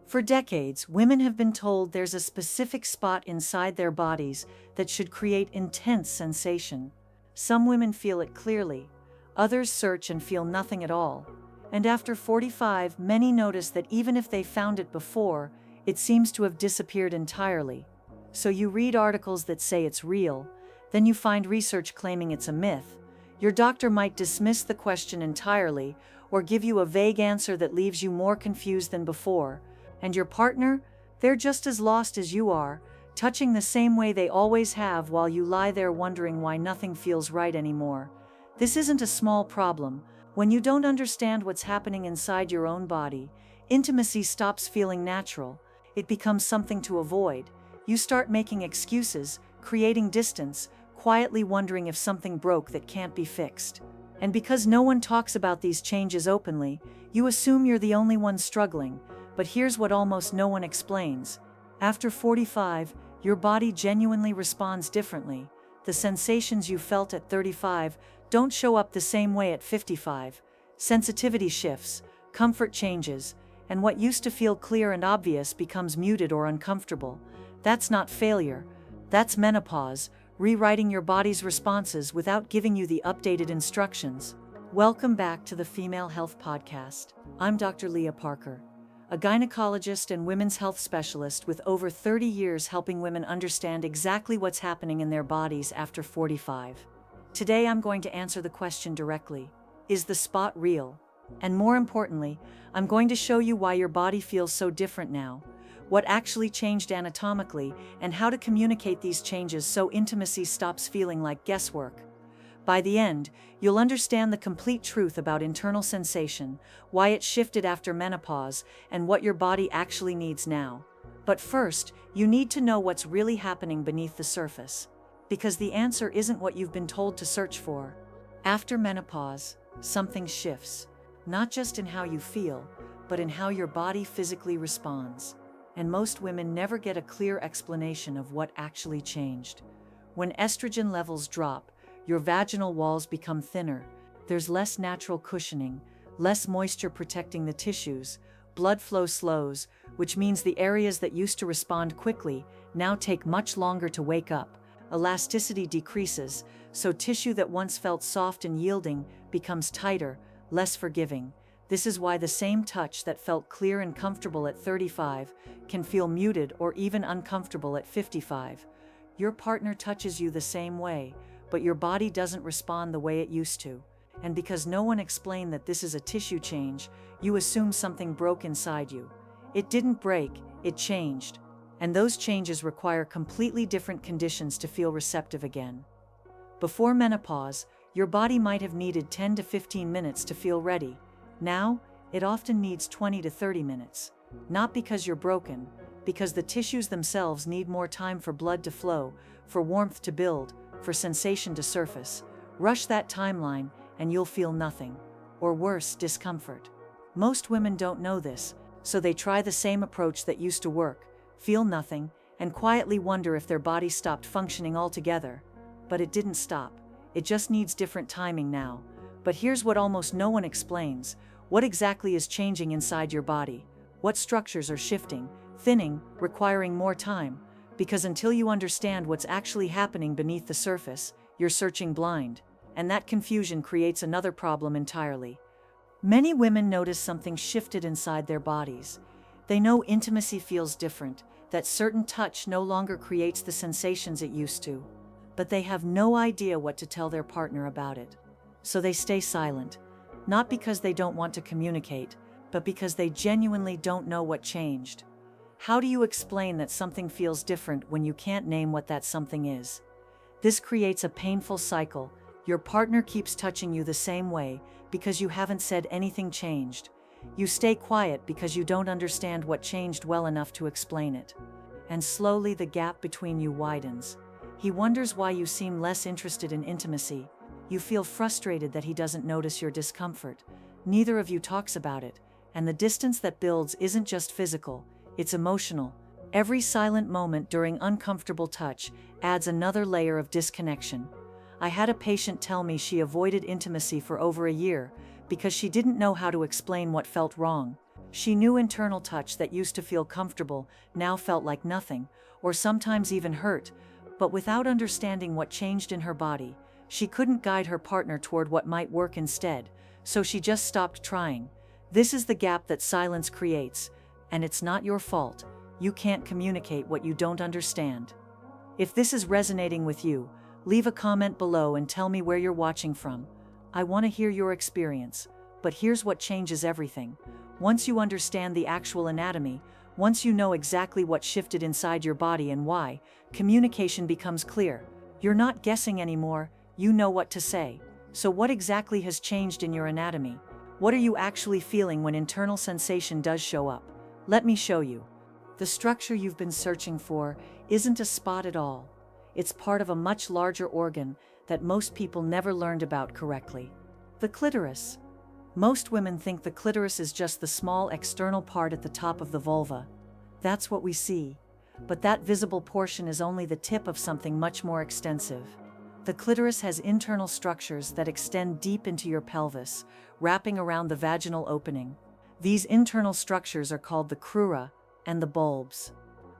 For decades, women have been told there's a specific spot inside their bodies that should create intense sensation. Some women feel it clearly, others search and feel nothing at all. And after 45, many notice that even if they found it before, it seems to have disappeared entirely. So you read articles that say it's real, then you find research claiming it's a myth. Your doctor might dismiss the question entirely or give you a vague answer that leaves you more confused than before. And your partner? They're just as lost as you are, touching the same way they always have while you lie there wondering why nothing feels right anymore. This isn't a small problem. When you don't understand what's happening inside your own body, intimacy stops feeling natural. It becomes something to avoid. You start making excuses, creating distance, quietly wondering if something broke that can't be fixed. And because no one talks about these changes openly, you assume you're the only one struggling. But here's what almost no one explains. After 45, your body genuinely responds differently. The sensations you felt at 35 don't show up the same way at 55. Sensitivity shifts, comfort changes, and what used to feel clear and obvious becomes muted or uncomfortable. That's not failure. That's menopause, rewriting your body's responses without giving you the updated instructions. Welcome back to the Female Health Podcast. I'm Dr. Leah Parker, a gynecologist and women's health specialist with over 30 years helping women understand exactly what's happening in their bodies after 45. Today I'm going to answer the question directly. Is the spot real? And more importantly, I'm going to show you why your body feels so different now, what actually changed anatomically, and how to communicate these changes so intimacy stops feeling like guesswork. By the end, you'll understand the complete truth about internal sensation, why it shifted after menopause, and what your body actually needs now. But first, you need to know what's really happening beneath the surface. Because the answer isn't what you've been told to search for. After menopause, something shifts, not just in how you feel, but in how your body physically responds. And most women never get a clear explanation of what actually changed. When estrogen levels drop, your vaginal walls become thinner. There's less natural cushioning, less moisture protecting the tissues. Blood flow slows, which means the areas that used to respond quickly now take much longer to wake up. Elasticity decreases, so tissue that once felt soft and yielding becomes tighter, less forgiving. This is why the same touch that felt clear and comfortable at 35 can feel muted or even uncomfortable at 55. Your partner touches you the same way, but your body doesn't respond the way it used to. And because no one explained that this is a tissue change, you assume something broke inside you. It didn't break, it changed. And those changes require completely different conditions to feel receptive again. Before menopause, your body might have needed 10 to 15 minutes to feel ready. Now, it often needs 20 to 30 minutes. Not because you're broken, because the tissues themselves need more time for blood to flow, for warmth to build, for sensation to surface. Rush that timeline, and you'll feel nothing. Or worse, discomfort. Most women don't know this, so they try the same approach that used to work, feel nothing, and quietly wonder if their body stopped functioning altogether. But it didn't stop. It just needs different timing now. But here's what almost no one explains. What exactly is changing inside your body? What structures are shifting, thinning, requiring more time? Because until you understand what's actually happening beneath the surface, you're searching blind. And that confusion creates another problem entirely. Many women notice something shifted inside their bodies. They know intimacy feels different, that certain touch no longer creates the sensations it used to. But they have no idea what to tell their partner about it. So they stay silent, not because they don't want to communicate, but because they genuinely don't know what changed. How do you explain that something feels different when you can't name what that something is? This creates a painful cycle. Your partner keeps touching you the same way because you haven't said anything changed. You stay quiet because you don't understand what changed well enough to explain it. And slowly the gap between you widens. He wonders why you seem less interested in intimacy. You feel frustrated that he doesn't notice your discomfort. Neither of you talks about it, and the distance that builds isn't just physical, it's emotional. Every silent moment during uncomfortable touch adds another layer of disconnection. I had a patient tell me she avoided intimacy for over a year because she didn't know how to explain what felt wrong. She knew internal touch that used to feel comfortable now felt like nothing, or sometimes even hurt, but without understanding what changed in her body, she couldn't guide her partner toward what might work instead, so she just stopped trying. This is the gap that silence creates, and it's not your fault. You can't communicate what you don't understand. If this is resonating with you, leave a comment below and tell me where you're watching from. I want to hear your experience. But here's what changes everything. Once you understand the actual anatomy, once you know exactly what shifted inside your body and why, communication becomes clear. You're not guessing anymore, you know what to say. So what exactly has changed in your anatomy? What are you actually feeling when internal sensation does show up? Let me show you. The structure you've been searching for isn't a spot at all. It's part of a much larger organ that most people never learned about correctly. The clitoris. Most women think the clitoris is just the small external part at the top of the vulva. That's what we see. But that visible portion is only the tip of something much more extensive. The clitoris has internal structures that extend deep into your pelvis, wrapping around the vaginal opening. These internal structures are called the crura and the bulbs.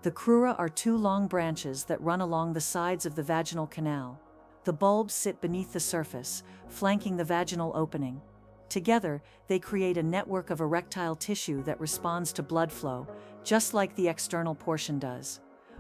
The crura are two long branches that run along the sides of the vaginal canal. The bulbs sit beneath the surface, flanking the vaginal opening. Together, they create a network of erectile tissue that responds to blood flow, just like the external portion does.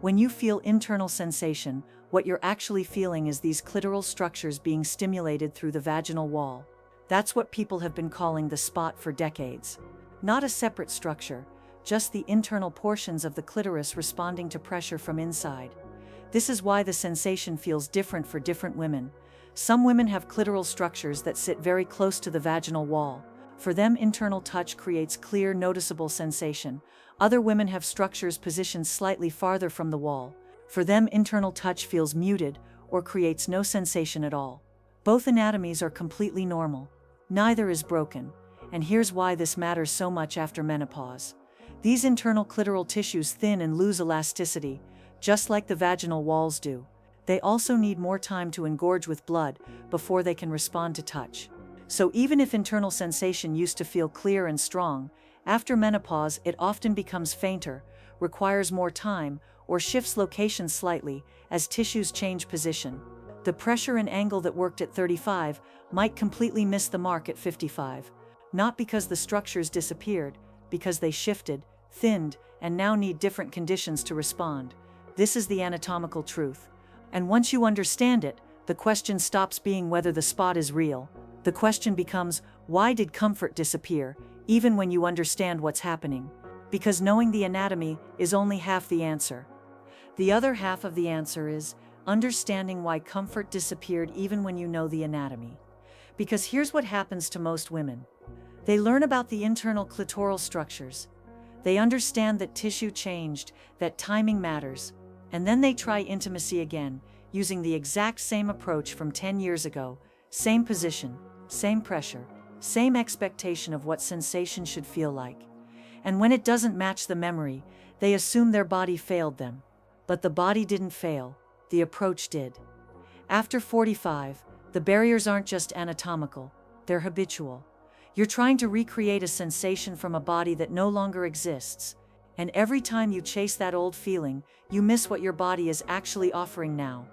When you feel internal sensation, what you're actually feeling is these clitoral structures being stimulated through the vaginal wall. That's what people have been calling the spot for decades. Not a separate structure, just the internal portions of the clitoris responding to pressure from inside. This is why the sensation feels different for different women. Some women have clitoral structures that sit very close to the vaginal wall. For them, internal touch creates clear, noticeable sensation. Other women have structures positioned slightly farther from the wall. For them, internal touch feels muted or creates no sensation at all. Both anatomies are completely normal. Neither is broken. And here's why this matters so much after menopause. These internal clitoral tissues thin and lose elasticity, just like the vaginal walls do. They also need more time to engorge with blood before they can respond to touch. So even if internal sensation used to feel clear and strong, after menopause it often becomes fainter, requires more time, or shifts location slightly as tissues change position. The pressure and angle that worked at 35 might completely miss the mark at 55. Not because the structures disappeared, because they shifted, thinned, and now need different conditions to respond. This is the anatomical truth. And once you understand it, the question stops being whether the spot is real. The question becomes, why did comfort disappear, even when you understand what's happening? Because knowing the anatomy is only half the answer. The other half of the answer is understanding why comfort disappeared even when you know the anatomy. Because here's what happens to most women. They learn about the internal clitoral structures. They understand that tissue changed, that timing matters. And then they try intimacy again, using the exact same approach from 10 years ago, same position, same pressure, same expectation of what sensation should feel like. And when it doesn't match the memory, they assume their body failed them. But the body didn't fail, the approach did. After 45, the barriers aren't just anatomical, they're habitual. You're trying to recreate a sensation from a body that no longer exists. And every time you chase that old feeling, you miss what your body is actually offering now.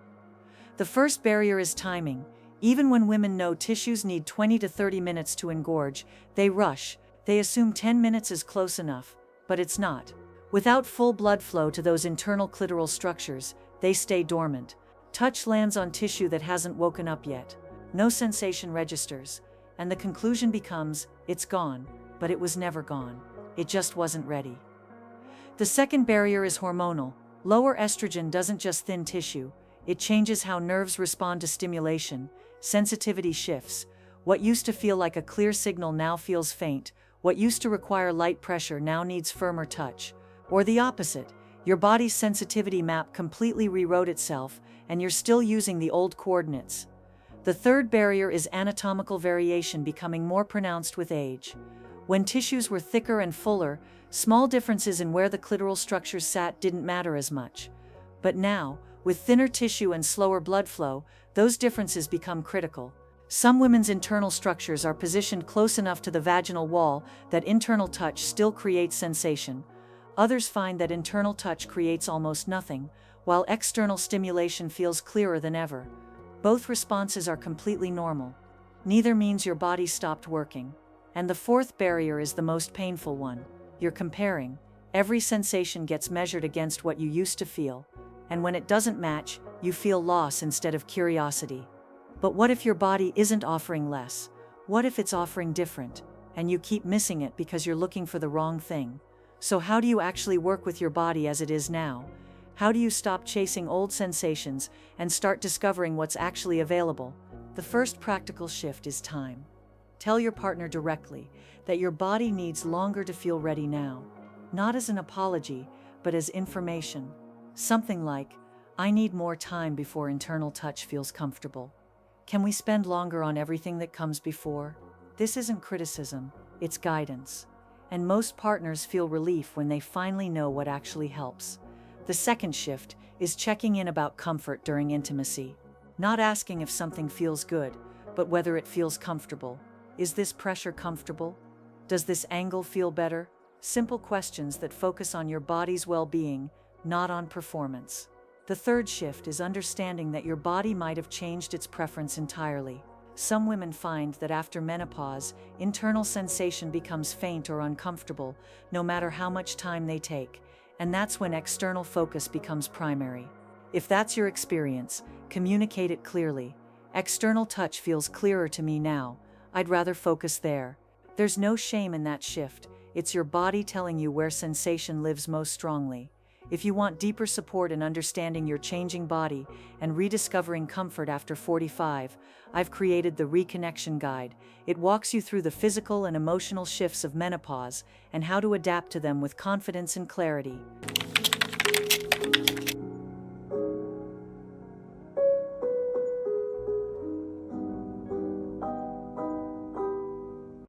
The first barrier is timing. Even when women know tissues need 20 to 30 minutes to engorge, they rush. They assume 10 minutes is close enough, but it's not. Without full blood flow to those internal clitoral structures, they stay dormant. Touch lands on tissue that hasn't woken up yet. No sensation registers. And the conclusion becomes, it's gone, but it was never gone. It just wasn't ready. The second barrier is hormonal. Lower estrogen doesn't just thin tissue, it changes how nerves respond to stimulation. Sensitivity shifts. What used to feel like a clear signal now feels faint. What used to require light pressure now needs firmer touch. Or the opposite, your body's sensitivity map completely rewrote itself, and you're still using the old coordinates. The third barrier is anatomical variation becoming more pronounced with age. When tissues were thicker and fuller, small differences in where the clitoral structures sat didn't matter as much. But now, with thinner tissue and slower blood flow, those differences become critical. Some women's internal structures are positioned close enough to the vaginal wall that internal touch still creates sensation. Others find that internal touch creates almost nothing, while external stimulation feels clearer than ever. Both responses are completely normal. Neither means your body stopped working. And the fourth barrier is the most painful one. You're comparing. Every sensation gets measured against what you used to feel, and when it doesn't match, you feel loss instead of curiosity. But what if your body isn't offering less? What if it's offering different, and you keep missing it because you're looking for the wrong thing? So how do you actually work with your body as it is now? How do you stop chasing old sensations and start discovering what's actually available? The first practical shift is time. Tell your partner directly that your body needs longer to feel ready now. Not as an apology, but as information. Something like, I need more time before internal touch feels comfortable. Can we spend longer on everything that comes before? This isn't criticism, it's guidance. And most partners feel relief when they finally know what actually helps. The second shift is checking in about comfort during intimacy. Not asking if something feels good, but whether it feels comfortable. Is this pressure comfortable? Does this angle feel better? Simple questions that focus on your body's well-being, not on performance. The third shift is understanding that your body might have changed its preference entirely. Some women find that after menopause, internal sensation becomes faint or uncomfortable, no matter how much time they take, and that's when external focus becomes primary. If that's your experience, communicate it clearly. External touch feels clearer to me now. I'd rather focus there. There's no shame in that shift. It's your body telling you where sensation lives most strongly. If you want deeper support in understanding your changing body and rediscovering comfort after 45, I've created the Reconnection Guide. It walks you through the physical and emotional shifts of menopause and how to adapt to them with confidence and clarity.